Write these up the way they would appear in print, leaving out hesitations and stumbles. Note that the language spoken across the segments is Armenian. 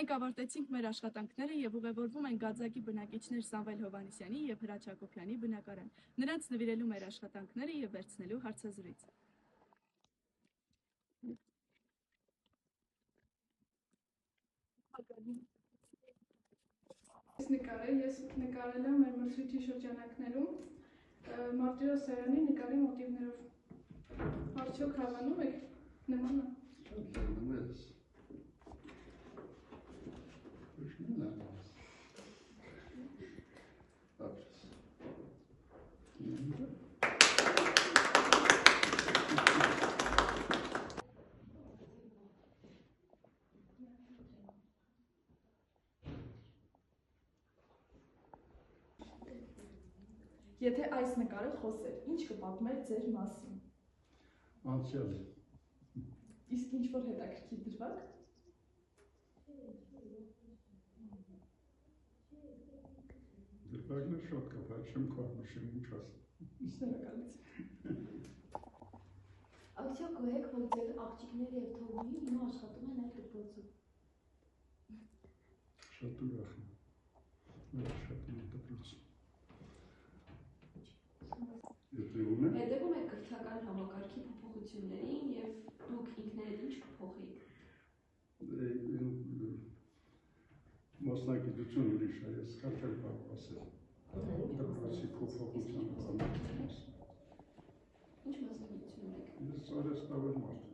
Մենք ավարտեցինք մեր աշխատանքները եւ ուղևորվում ենք Գազակի բնակիչներ Սամվել Հովհաննիսյանի եւ Հրաչ Հակոբյանի բնակարան։ Նրանց նվիրելու մեր աշխատանքները եւ վերցնելու հարցազրույց։ Ես նկարել եմ մեր մրցույթի շրջանակներում Մարտիրոսյանի նկարի մոտիվներով։ Արդյոք հավանում եք նմանը։ Եթե այս նկարը խոսեր, ինչ կպատմեր ձեր մասին։ Անցյալը։ Իսկ ինչ որ հետաքրքիր դրվագ։ Դրվագն շատ կապ, չեմ կարող նշել ինչ ասեմ։ Շնորհակալություն։ Արդյոք գոհ եք, որ ձեր աղջիկները եւ թողուհին հիմա աշխատում են այդ դպրոցում։ Շատ ուրախ եմ։ Շատ եմ դպրոցում։ Հետևում եք կրթական համակարգի փոփոխություններին եւ դուք ինքներդ ինչ կփոխեիք։ Մասնագիտություն ուրիշ է, ես շատ չեմ կարող ասել։ Դպրոցի փոփոխության մասին։ Ինչ մասնագիտություն ունեք։ Ես արհեստավոր մարդ եմ։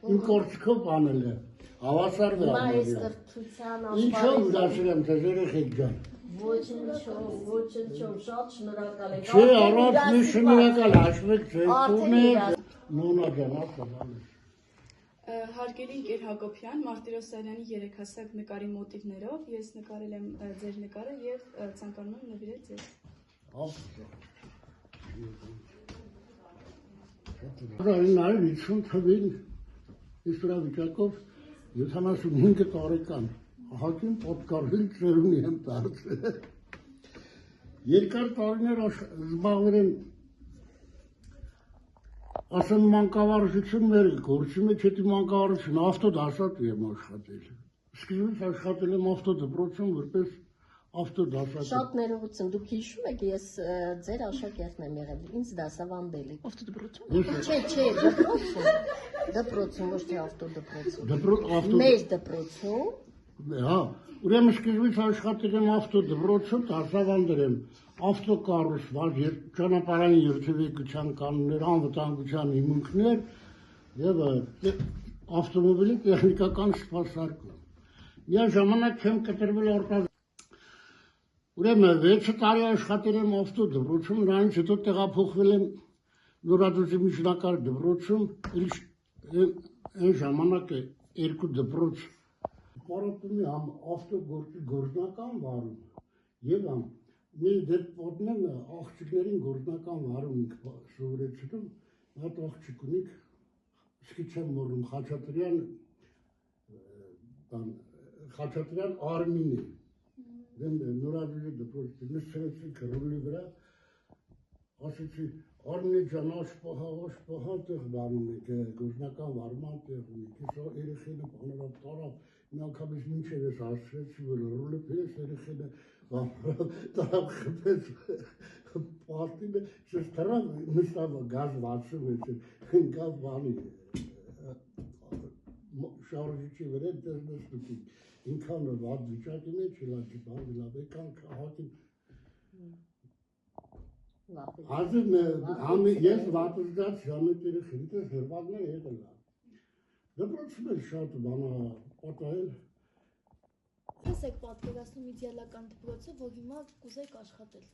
Իմ կորցքով անել է, հավասար է անել է։ Ինչով դասել եմ ձեզ երեխեք ջան։ Ոչնչով, շատ շնորհակալ եք։ Չէ, առանց մի շնորհակալ հաշվեք ձեր տունը, նոնա ջան, ասել։ Հարգելի ընկեր Հակոբյան, Մարտիրոսյանի երեքահասակ նկարի մոտիվներով ես նկարել եմ ձեր նկարը եւ ցանկանում եմ նվիրել ձեզ։ 1950 թվին իսրավիճակով 75 տարեկան ահագին պատկառել ծերունի եմ դարձել։ Երկար տարիներ զբաղվել եմ ասեն մանկավարժություններ գործի մեջ հետի մանկավարժություն ավտոդասատու եմ աշխատել։ Սկզբից աշխատել եմ ավտոդպրոցում որպես ավտոդասատու։ Շատ ներողություն, դուք հիշում եք, ես ձեր աշակերտն եմ եղել, ինձ դասավանդել եք։ Ավտոդպրոցում։ Չէ, դպրոցում, ոչ թե ավտոդպրոցում։ Մեր դպրոցում։ Հա, ուրեմն սկզբից աշխատել եմ ավտոդպրոցում, դասավանդել եմ ավտոկառուցված, ճանապարհային երթևեկության կանոններ, անվտանգության հիմունքներ եւ ավտոմոբիլի տեխնիկական սպասարկում։ Միաժամանակ չեմ կտրվել արտադրության։ Ուրեմն 6 տարի աշխատել եմ ավտոդպրոցում, նրանից հետո տեղափոխվել եմ նորաձուծի միջնակարգ դպրոցում, այն ժամանակ երկու դպրոց Պարապտումի ավտոգործի գործնական վարում եւ մի դեպքում աղջիկներին գործնական վարում սովորեցնում, այդ աղջիկ ունիք իսկի չեմ մոռում Խաչատրյան Արմինի նորաձուծի դպրոցի նստեցի քրոլի վրա ասեցի Արմինի ջան աշպահա տեղ բանում եք գործնական վարման տեղ ունիք ես երեխեքը բաներով տարավ մի անգամից մինչև ես հասցրեցի որ ռոլը պես երեխեքը տարավ խփեց պատին ես տարավ նստավ գազ վացում ընկավ բանի շարժիչի վրա դերնես դուքի ինքան վատ վիճակի մեջ լաճի բավիլավ եկան հակին Հազիվ ես վատզգած ժամետերը խրիտես հրվագներ հետը լավ դպրոցում էլ շատ բանա պատահել Խոսեք պատկերացնում իդեալական դպրոցը, որ հիմա կուզեք աշխատել։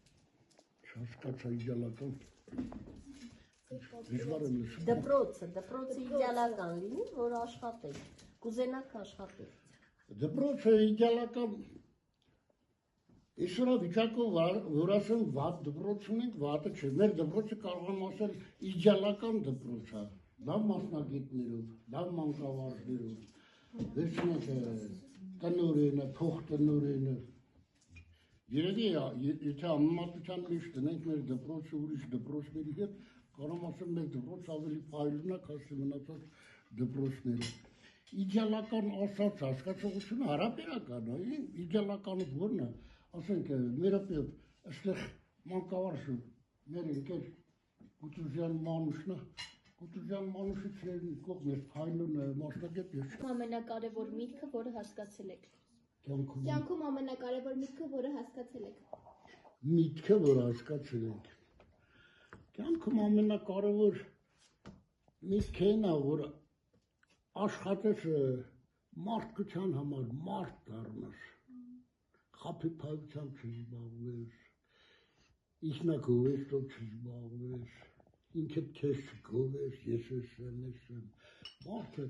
Չհասկացա իդեալական Դպրոցը իդեալական լինի, որ աշխատեք, կուզենաք աշխատել։ Դպրոցը իդեալական Իսուրա վիճակով որ ասեմ վատ դպրոց ունենք, վատը չէ, մեր դպրոցը կարող եմ ասել իդեալական դպրոց է, լավ մասնագետներով, լավ մանկավարժներով, վերջինակ տնօրենը, փոխտնօրենը Երևի եթե ամենատության մեջ տնենք մեր դպրոցը ուրիշ դպրոցների հետ, կարող եմ ասեմ մեր դպրոցը ավելի փայլունակ ասի մնացած դպրոցները։ Իդեալական ասած հասկացողությունը հարաբերական է, իդեալականը որն է, ասենք մերապետ, այստեղ մանկավարժը մեր ընկեր Կուտուզյան Մանուշն է, Կուտուզյան Մանուշը չեր կողմից փայլուն մասնագետ է։ Ամենակարևոր միտքը, որը հասկացել եք։ Կյանքում ամենակարևոր միտքը, որը հասկացել եք։ Միտքը, որ հասկացել ենք։ Կյանքում ամենակարևոր միտքն է, որ աշխատես մարդկության համար մարդ դառնաս, խաբեբայությամբ չզբաղվես, ինքնակողեստով չզբաղվես, ինքդ քեզ չգովես, ես եմ, մարդը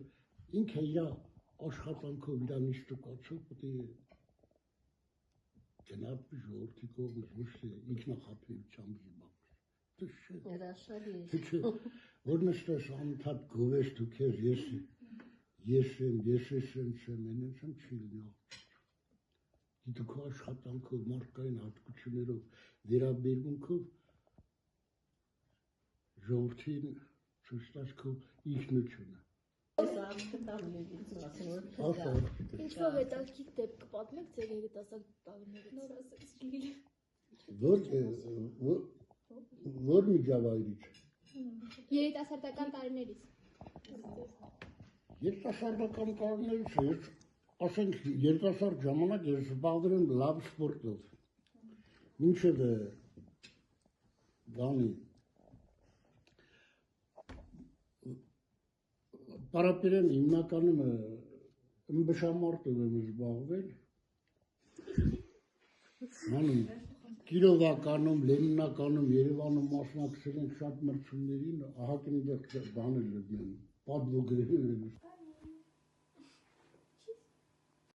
ինքը իր աշխատանքով իր նիստուկացով պետք է գնալ ժողովրդի կողմից, ոչ թե ինքնախաբեությամբ զբաղվես։ Հրաշալի է։ Որ նստես անընդհատ գովես դու քեզ ես եմ, չի լինի Դու քո աշխատանքով, մարդկային հատկություններով, վերաբերմունքով ժողովրդին ցույց տաս քո ինքնությունը։ Ինչով հետաքրքիր դեպք կպատմեք ձեր երիտասարդ տարիներից։ Որ միջավայրից։ Երիտասարդական տարիներից։ Երիտասարդական տարիներից ես ասենք երիտասարդ ժամանակ ես զբաղվել եմ լավ սպորտով։ Մինչև բանի Պարապիրեմ հիմնականում ըմբշամարտով եմ զբաղվել։ Անում Կիրովականում, Լենինականում, Երևանում մասնակցել ենք շատ մրցումներին, ահագին դեպք բանել եմ, պատվոգրել եմ։